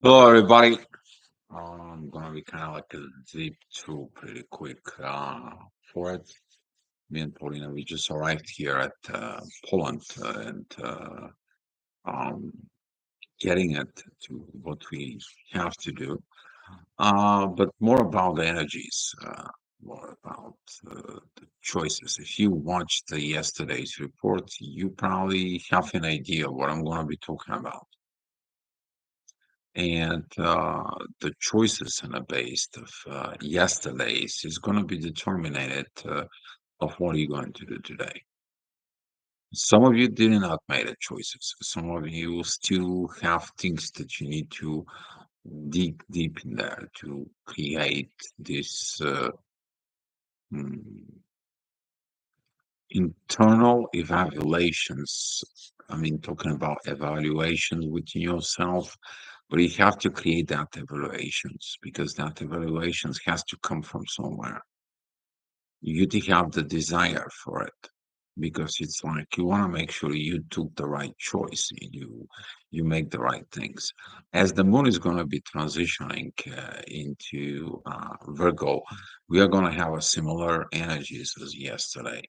Hello, everybody. I'm gonna be kind of like a zip through pretty quick for it. Me and Paulina, we just arrived here at Poland and um, getting it to what we have to do. But more about the energies, more about the choices. If you watched yesterday's report, you probably have an idea what I'm going to be talking about. And the choices in the base of yesterday's is going to be determined of what are you going to do today. Some of you did not make the choices. Some of you still have things that you need to dig deep in there to create this mm, internal evaluations. I mean, talking about evaluations within yourself, but you have to create that evaluations because that evaluations has to come from somewhere. You to have the desire for it because it's like you want to make sure you took the right choice. You make the right things. As the moon is going to be transitioning into Virgo, we are going to have a similar energies as yesterday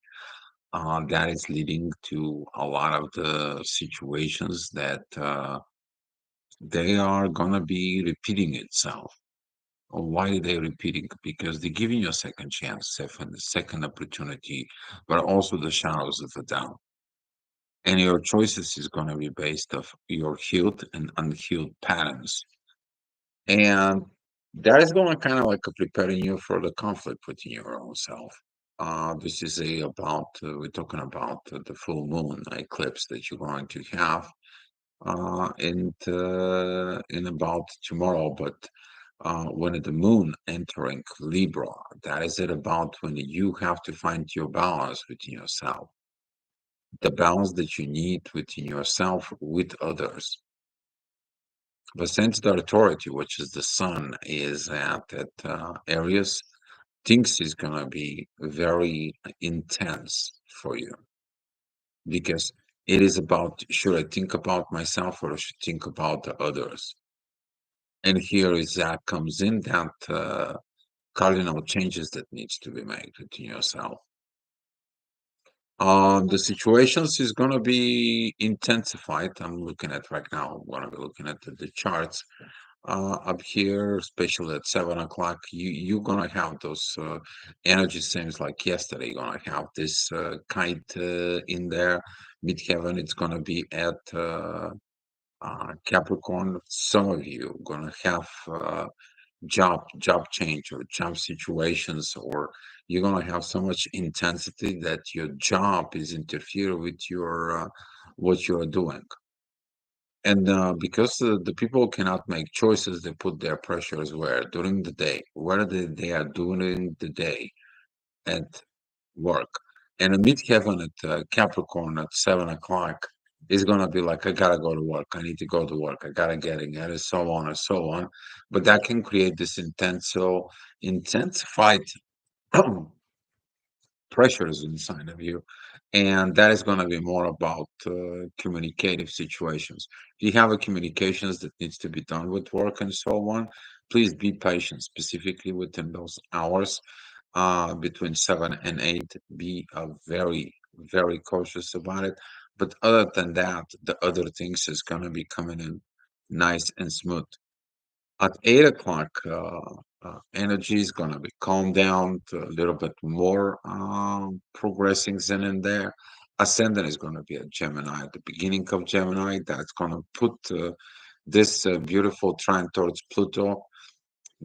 that is leading to a lot of the situations that they are gonna be repeating itself. Why are they repeating? Because they're giving you a second chance, second opportunity, but also the shadows of the doubt. And your choices is gonna be based of your healed and unhealed patterns. And that is gonna kind of like preparing you for the conflict within your own self. This is we're talking about the full moon eclipse that you're going to have in about tomorrow. But when the moon entering Libra, that is it about when you have to find your balance within yourself, the balance that you need within yourself with others. But since the authority, which is the sun, is at Aries, things is gonna be very intense for you because it is about should I think about myself or I should think about the others? And here is that comes in that cardinal changes that needs to be made within yourself. The situations is gonna be intensified. I'm looking at right now. I'm gonna be looking at the charts up here, especially at 7 o'clock. You're gonna have those energy things like yesterday. You're gonna have this kite in there. Midheaven. It's gonna be at Capricorn. Some of you gonna have job change or job situations, or you're gonna have so much intensity that your job is interfere with your what you're doing. And because the people cannot make choices, they put their pressures where during the day, where they are doing the day at work. And a midheaven at Capricorn at 7 o'clock is gonna be like, I gotta go to work. I need to go to work. I gotta get in, and so on and so on. But that can create this intensified pressures inside of you, and that is going to be more about communicative situations. If you have a communications that needs to be done with work and so on, please be patient, specifically within those hours between 7 and 8. Be very cautious about it. But other than that, the other things is going to be coming in nice and smooth. At 8 o'clock, energy is going to be calmed down to a little bit more progressing in there. Ascendant is going to be a Gemini at the beginning of Gemini. That's going to put this beautiful trine towards Pluto.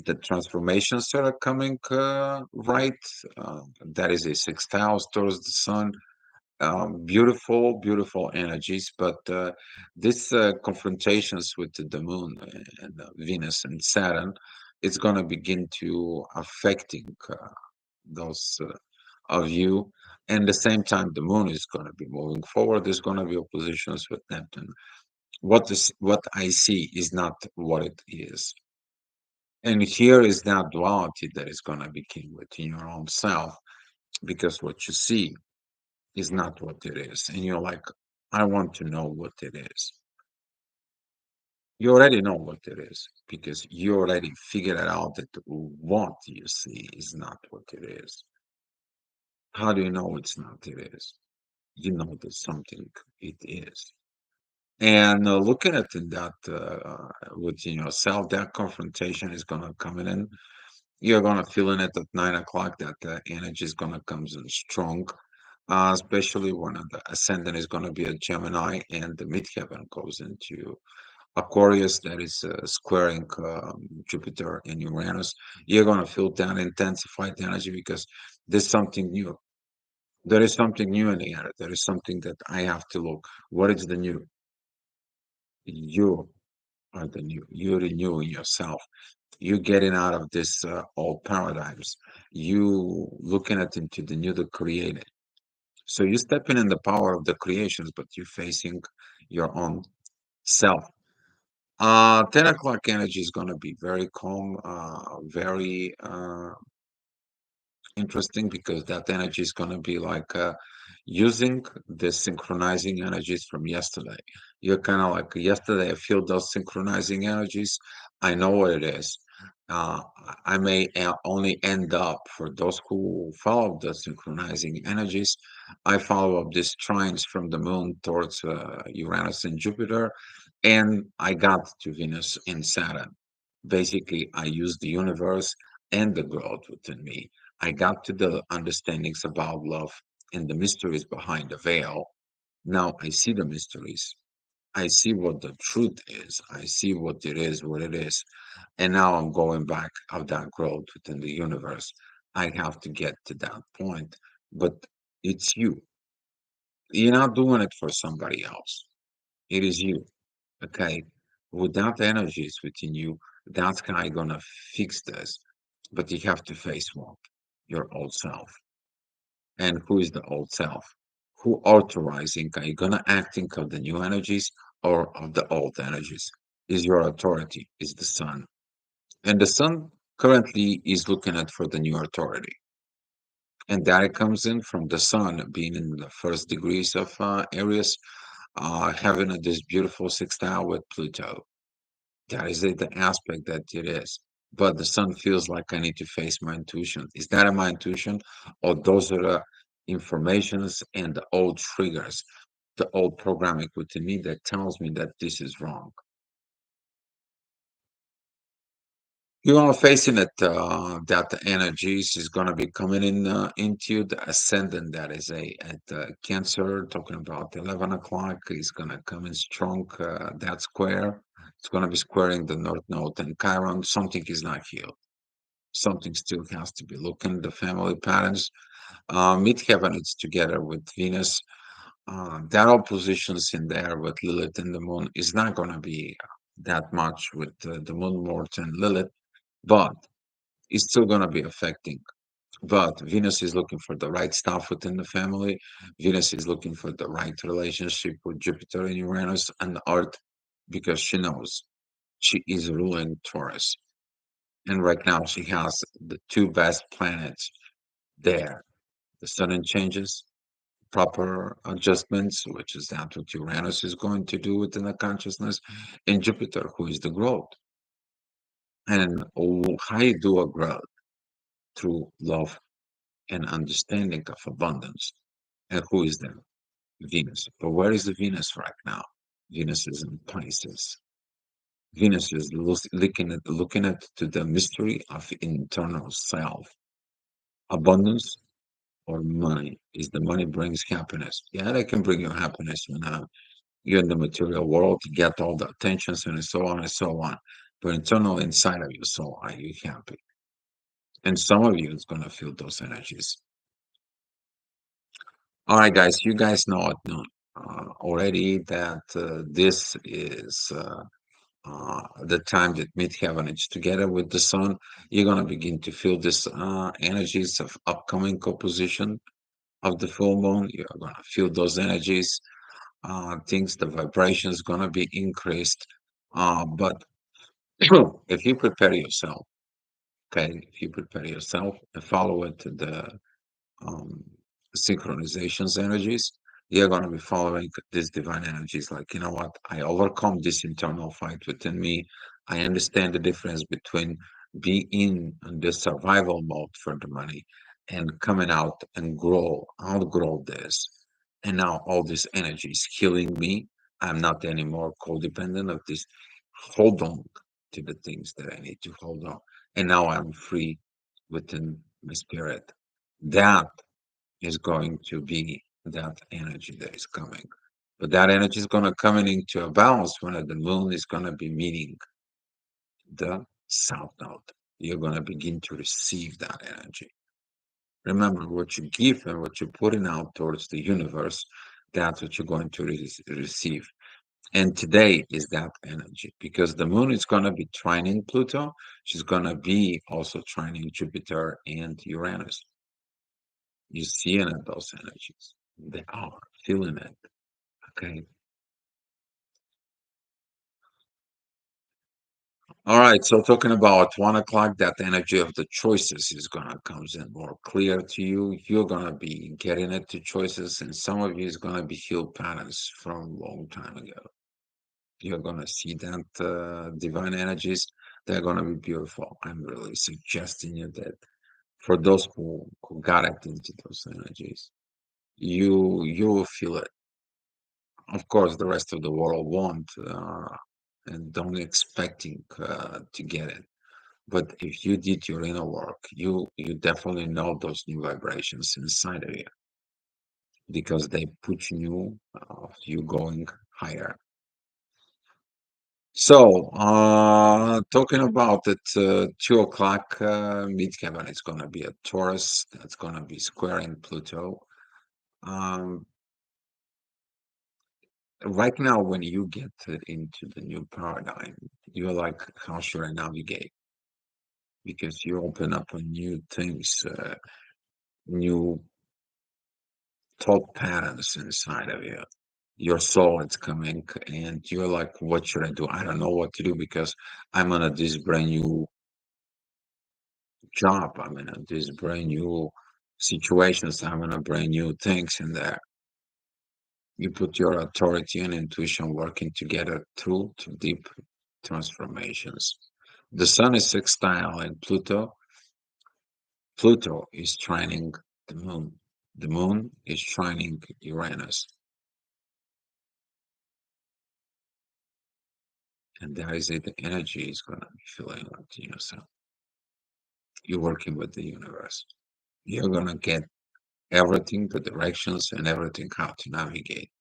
The transformations that are coming right. That is a sextile towards the sun. Beautiful energies, but this confrontations with the moon and Venus and Saturn, it's going to begin to affecting those of you. And the same time, the moon is going to be moving forward. There's going to be oppositions with Neptune. What I see is not what it is. And here is that duality that is going to be king within your own self, because what you see is not what it is. And you're like, I want to know what it is. You already know what it is because you already figured it out that what you see is not what it is. How do you know it's not it is? You know that something it is. And looking at that within yourself, that confrontation is going to come in. You're going to feel in it at 9 o'clock that the energy is going to come in strong, especially when the ascendant is going to be a Gemini and the midheaven goes into Aquarius that is squaring Jupiter and Uranus. You're going to feel that intensified energy because there's something new. There is something new in the air. There is something that I have to look. What is the new? You are the new. You're renewing yourself. You getting out of this old paradigms. You looking at into the new to create it. So you're stepping in the power of the creations, but you're facing your own self. 10 o'clock energy is going to be very calm, very interesting because that energy is going to be like using the synchronizing energies from yesterday. You're kind of like, yesterday, I feel those synchronizing energies. I know what it is. I may only end up for those who follow the synchronizing energies. I follow up these trines from the moon towards Uranus and Jupiter, and I got to Venus and Saturn. Basically, I use the universe and the growth within me. I got to the understandings about love and the mysteries behind the veil. Now I see the mysteries. I see what the truth is. I see what it is. And now I'm going back of that growth within the universe. I have to get to that point. But it's you. You're not doing it for somebody else. It is you. Okay. Without energies within you, that's how you're gonna fix this. But you have to face what? Your old self. And who is the old self? Who authorizing? Are you gonna acting of the new energies or of the old energies? Is your authority? Is the sun? And the sun currently is looking at for the new authority. And that it comes in from the sun being in the first degrees of Aries, having this beautiful sextile with Pluto. That is the aspect that it is. But the sun feels like I need to face my intuition. Is that my intuition? Or those are the informations and the old triggers, the old programming within me that tells me that this is wrong? You are facing it that the energies is going to be coming in into the ascendant that is a at Cancer, talking about 11 o'clock is going to come in strong. That square, it's going to be squaring the North Node and Chiron. Something is not healed. Something still has to be looking. The family patterns, midheaven, it's together with Venus. That oppositions in there with Lilith and the Moon is not going to be that much with the Moon more than Lilith, but it's still going to be affecting. But Venus is looking for the right stuff within the family. Venus is looking for the right relationship with Jupiter and Uranus and the Earth because she knows she is ruling Taurus. And right now she has the two best planets there. The sudden changes, proper adjustments, which is that what Uranus is going to do within the consciousness, and Jupiter, who is the growth. And how you do a growth through love and understanding of abundance. And who is that? Venus. But where is the Venus right now? Venus is in Pisces. Venus is looking at to the mystery of internal self. Abundance or money. Is the money brings happiness? Yeah, they can bring you happiness when you're in the material world to get all the attentions and so on and so on. But internal inside of your soul, are you happy? And some of you is gonna feel those energies. All right, guys, you guys know it already that this is the time that midheaven is together with the sun. You're going to begin to feel this energies of upcoming composition of the full moon. You're going to feel those energies. Things, the vibration is going to be increased. But if you prepare yourself, okay, if you prepare yourself and follow it, the um, synchronizations energies, You're going to be following this divine energies like, you know what? I overcome this internal fight within me. I understand the difference between being in the survival mode for the money and coming out and outgrow this. And now all this energy is healing me. I'm not anymore codependent of this. Hold on to the things that I need to hold on. And now I'm free within my spirit. That is going to be that energy that is coming. But that energy is going to come into a balance when the moon is going to be meeting the south node. You're going to begin to receive that energy. Remember, what you give and what you're putting out towards the universe, that's what you're going to receive. And today is that energy because the moon is going to be trining Pluto. She's going to be also trining Jupiter and Uranus. You're seeing it, those energies. They are feeling it. Okay. All right. So talking about 1 o'clock, that energy of the choices is gonna comes in more clear to you. You're gonna be getting it to choices, and some of you is gonna be healed patterns from a long time ago. You're gonna see that divine energies. They're gonna be beautiful. I'm really suggesting you that for those who got it into those energies, you will feel it. Of course, the rest of the world won't, and don't expecting to get it. But if you did your inner work, you definitely know those new vibrations inside of you because they put you going higher. So, talking about it, 2 o'clock midheaven is going to be a Taurus that's going to be squaring Pluto. Um, right now, when you get into the new paradigm, you're like, how should I navigate? Because you open up on new things, new thought patterns inside of you. Your soul is coming, and you're like, "What should I do? I don't know what to do because I'm on this brand new job. I'm in this brand new situations. I'm in a brand new things." And there, you put your authority and intuition working together through to deep transformations. The sun is sextile in Pluto. Pluto is trining the moon. The moon is trining Uranus. And there is it, the energy is going to be feeling like yourself. You're working with the universe. You're going to get everything, the directions, and everything how to navigate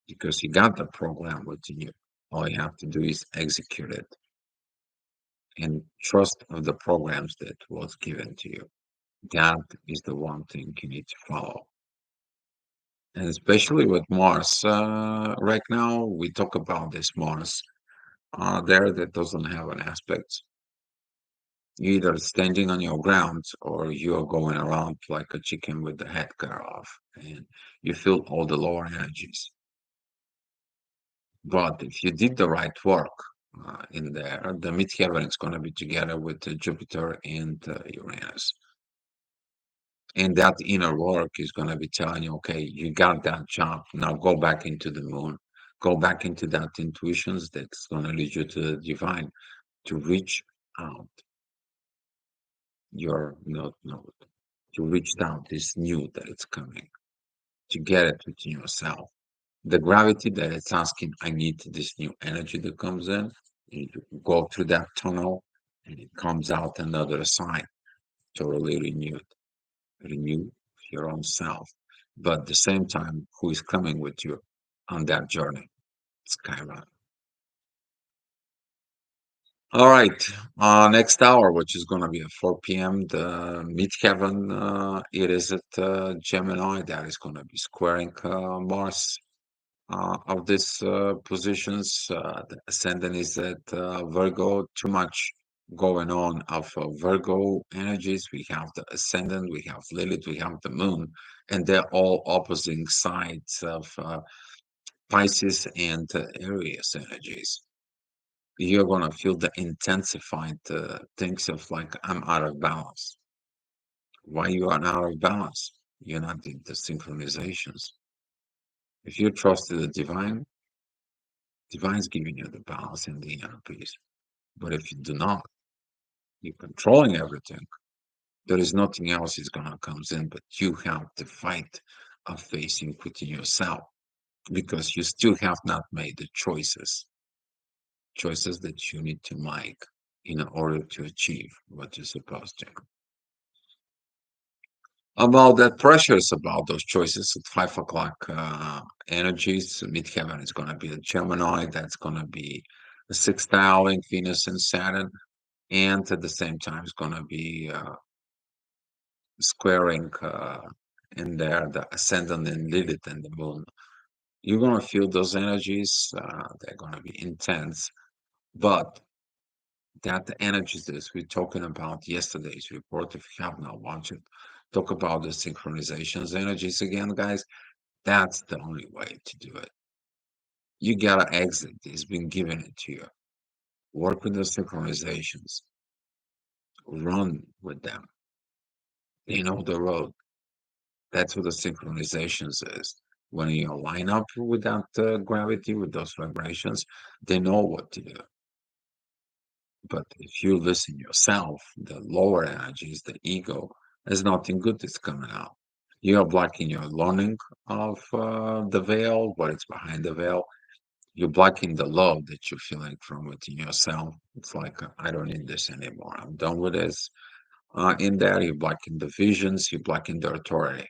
because you got the program within you. All you have to do is execute it and trust of the programs that was given to you. That is the one thing you need to follow. And especially with Mars, right now we talk about this Mars there that doesn't have an aspect. You're either standing on your ground or you're going around like a chicken with the head cut off, and you feel all the lower energies. But if you did the right work in there, the midheaven is going to be together with Jupiter and Uranus. And that inner work is going to be telling you, okay, you got that job. Now go back into the moon. Go back into that intuitions that's going to lead you to the divine to reach out your node, to reach down this new that it's coming, to get it within yourself. The gravity that it's asking, I need this new energy that comes in. You need to go through that tunnel and it comes out another side, totally renewed. Renew your own self. But at the same time, who is coming with you on that journey? It's Chiron. All right. Next hour, which is going to be at 4 p.m., the midheaven, it is at Gemini that is going to be squaring Mars of these positions. The ascendant is at Virgo, too much going on of Virgo energies. We have the ascendant, we have Lilith, we have the moon, and they're all opposing sides of Pisces and Aries energies. You're going to feel the intensified things of like, I'm out of balance. Why you are out of balance? You're not in the synchronizations. If you trust the divine, divine's giving you the balance and the inner peace. But if you do not, you're controlling everything. There is nothing else is gonna comes in, but you have the fight of facing within yourself because you still have not made the choices that you need to make in order to achieve what you're supposed to. About that pressures about those choices at 5 o'clock energies, midheaven is going to be a Gemini, that's going to be the sixth hour in Venus and Saturn, and at the same time, it's going to be squaring in there the ascendant and Lilith and the moon. You're going to feel those energies, they're going to be intense, but that the energies that we're talking about yesterday's report, if you have not watched it, talk about the synchronizations energies again, guys. That's the only way to do it. You gotta exit. It's been given it to you. Work with the synchronizations. Run with them. They know the road. That's what the synchronizations is. When you line up with that gravity, with those vibrations, they know what to do. But if you listen yourself, the lower energies, the ego, there's nothing good that's coming out. You're blocking your learning of the veil, what is behind the veil. You're blocking the love that you're feeling from within yourself. It's like, I don't need this anymore. I'm done with this. In there, you're blocking the visions, you're blocking the authority.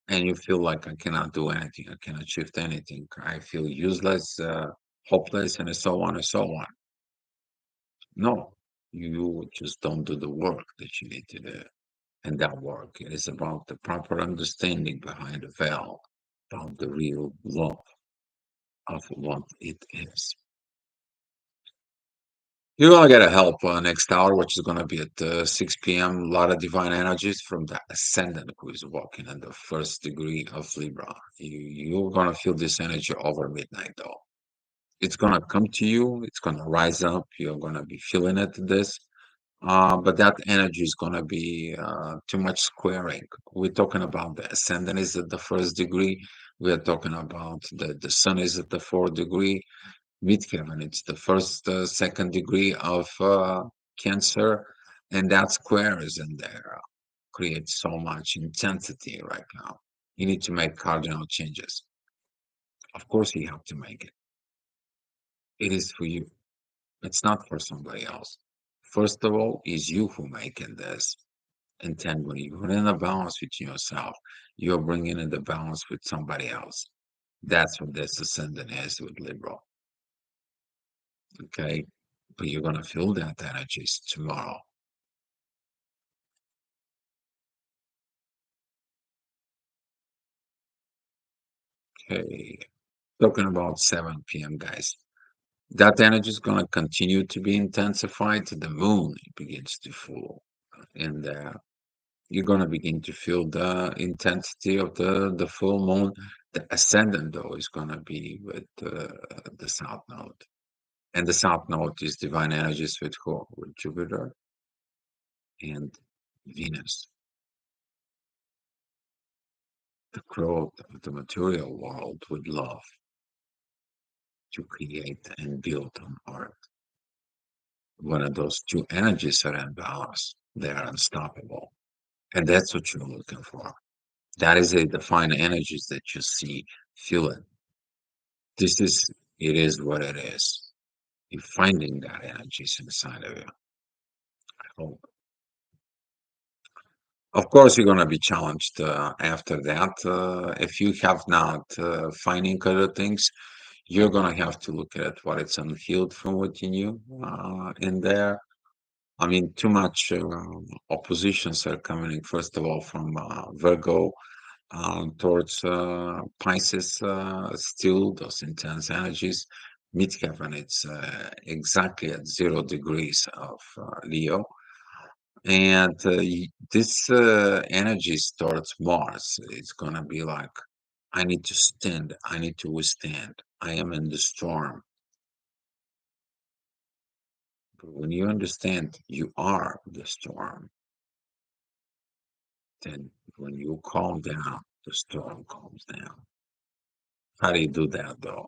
And you feel like I cannot do anything, I cannot shift anything. I feel useless, hopeless, and so on and so on. No, you just don't do the work that you need to do. And that work is about the proper understanding behind the veil, about the real love of what it is. You're gonna get a help next hour, which is gonna be at 6 p.m. A lot of divine energies from the ascendant who is walking in the first degree of Libra. You're gonna feel this energy over midnight, though. It's gonna come to you. It's gonna rise up. You're gonna be feeling it. This, but that energy is gonna be too much squaring. We're talking about the ascendant is at the first degree. We are talking about the sun is at the fourth degree midheaven. It's the first, second degree of cancer, and that square is in there. Creates so much intensity right now. You need to make cardinal changes. Of course, you have to make it. It is for you. It's not for somebody else. First of all, is you who making this. And then when you're in a balance with yourself, you're bringing in the balance with somebody else. That's what this ascendant is with Libra. Okay. But you're going to feel that energy tomorrow. Okay, talking about 7 p.m., guys. That energy is going to continue to be intensified. The moon begins to fall, and you're going to begin to feel the intensity of the full moon. The ascendant, though, is going to be with the south node, and the south node is divine energies with who? With Jupiter and Venus, the growth of the material world with love to create and build on Earth. When those two energies are in balance, they are unstoppable. And that's what you're looking for. That is a defined energies that you see, feel it. This is, it is what it is. You're finding that energies inside of you. I hope. Of course, you're going to be challenged after that. If you have not finding other things, you're going to have to look at what it's unhealed from within you in there. I mean, too much oppositions are coming, first of all, from Virgo towards Pisces, still those intense energies. Midheaven, it's exactly at 0 degrees of Leo. And this energy starts Mars. It's going to be like, I need to stand, I need to withstand. I am in the storm. But when you understand you are the storm, then when you calm down, the storm calms down. How do you do that though?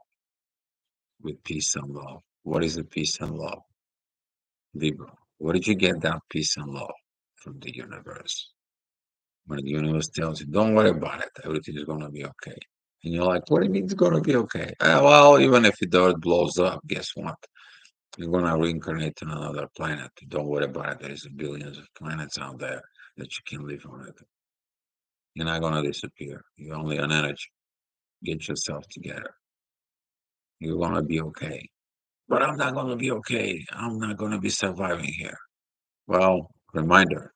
With peace and love. What is the peace and love? Libra. Where did you get that peace and love? From the universe. When the universe tells you, don't worry about it, everything is going to be okay. And you're like, what do you mean it's going to be okay? Well, even if the earth blows up, guess what? You're going to reincarnate on another planet. Don't worry about it. There's billions of planets out there that you can live on it. You're not going to disappear. You're only an energy. Get yourself together. You're going to be okay. But I'm not going to be okay. I'm not going to be surviving here. Well, reminder,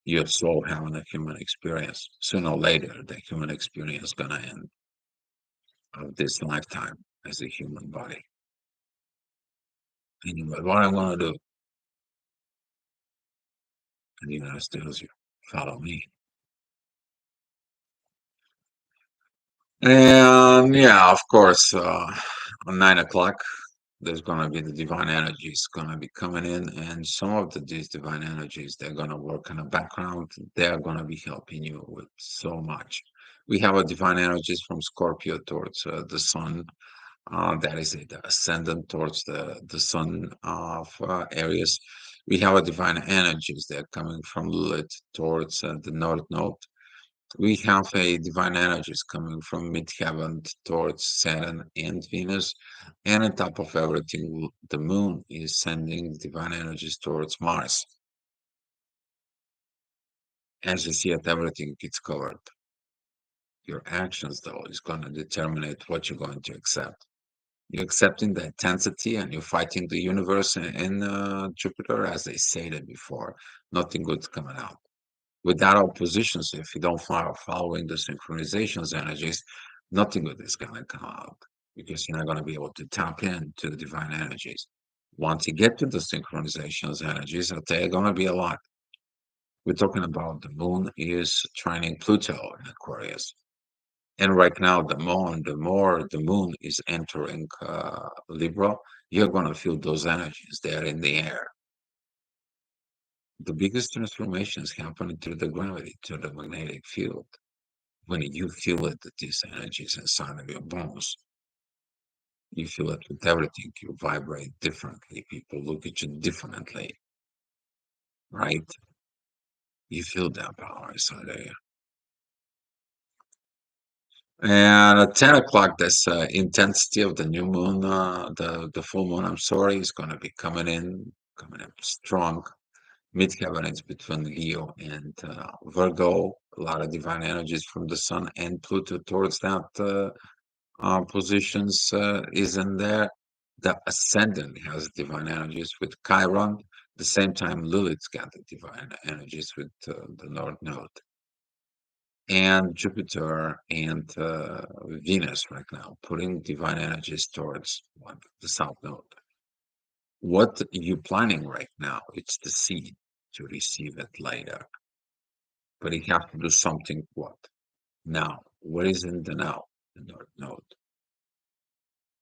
your soul having a human experience. Sooner or later, the human experience is going to end of this lifetime as a human body. Anyway, what I'm going to do, and the universe tells you, follow me. And yeah, of course, on 9 o'clock, there's going to be the divine energies going to be coming in, and some of these divine energies, they're going to work in the background. They're going to be helping you with so much. We have a divine energies from Scorpio towards the sun. That is it, the ascendant towards the sun of Aries. We have a divine energies that are coming from Lilith towards the north node. We have a divine energies coming from midheaven towards Saturn and Venus. And on top of everything, the moon is sending divine energies towards Mars. As you see it, everything gets covered. Your actions, though, is going to determine what you're going to accept. You're accepting the intensity and you're fighting the universe in Jupiter, as they stated before. Nothing good's coming out. Without oppositions, if you don't follow following the synchronizations energies, nothing good is going to come out because you're not going to be able to tap into the divine energies. Once you get to the synchronizations energies, I'll tell you, going to be a lot. We're talking about the moon is trining Pluto in Aquarius. And right now, the more the moon is entering Libra, you're going to feel those energies there in the air. The biggest transformations happen through the gravity, through the magnetic field. When you feel it, these energies inside of your bones, you feel it with everything. You vibrate differently. People look at you differently, right? You feel that power inside of you. And at 10 o'clock, this intensity of the new moon, the full moon, I'm sorry, is going to be coming in strong. Midheaven is between Leo and Virgo. A lot of divine energies from the sun and Pluto towards that positions is in there. The ascendant has divine energies with Chiron. The same time, Lilith's got the divine energies with the North Node. And Jupiter and Venus right now, putting divine energies towards the South Node. What you planning right now, it's the seed to receive it later. But you have to do something what? Now. What is in the now? The North Node.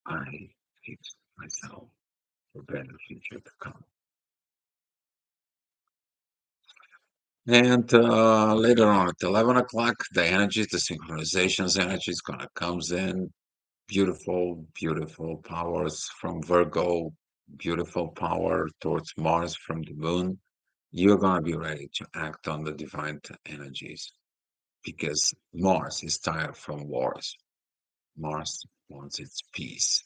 I fix myself for better future to come. And later on at 11 o'clock, the energies, the synchronizations energy is going to comes in. Beautiful, beautiful powers from Virgo, beautiful power towards Mars from the moon. You're going to be ready to act on the divine energies because Mars is tired from wars. Mars wants its peace.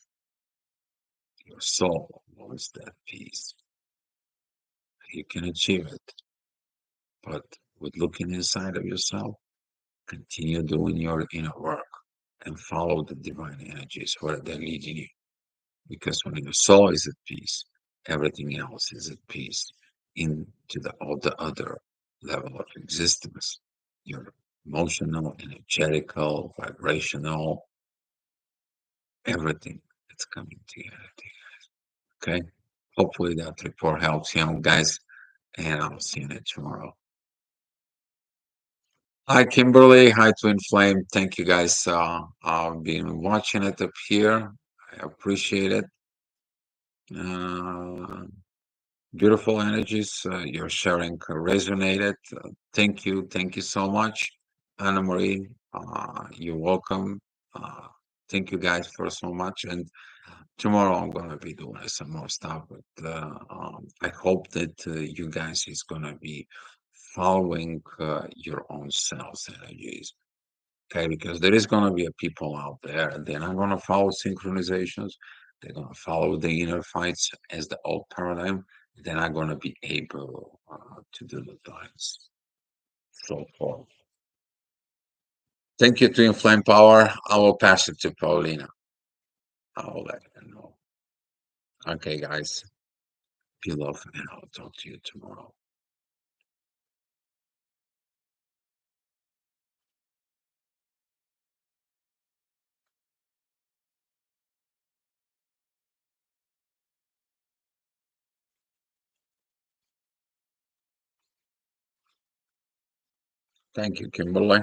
Your soul wants that peace. You can achieve it, but with looking inside of yourself, continue doing your inner work and follow the divine energies where they're leading you. Because when your soul is at peace, everything else is at peace into all the other level of existence. Your emotional, energetical, vibrational, everything that's coming together. Okay. Hopefully that report helps you guys, and I'll see you next tomorrow. Hi, Kimberly. Hi, Twin Flame. Thank you guys. Been watching it up here. I appreciate it. Uh, Beautiful energies you're sharing resonated. Thank you. Thank you so much, Anna Marie. You're welcome. Uh, Thank you guys for so much. And tomorrow I'm gonna be doing some more stuff, but I hope that you guys is gonna be following your own selves energies. Okay, because there is gonna be a people out there, and they're not gonna follow synchronizations. They're gonna follow the inner fights as the old paradigm. They're not gonna be able to do the dance. So forth. Thank you to Inflame Power. I will pass it to Paulina. I will let her know. Okay, guys. Be love, and I'll talk to you tomorrow. Thank you, Kimberly.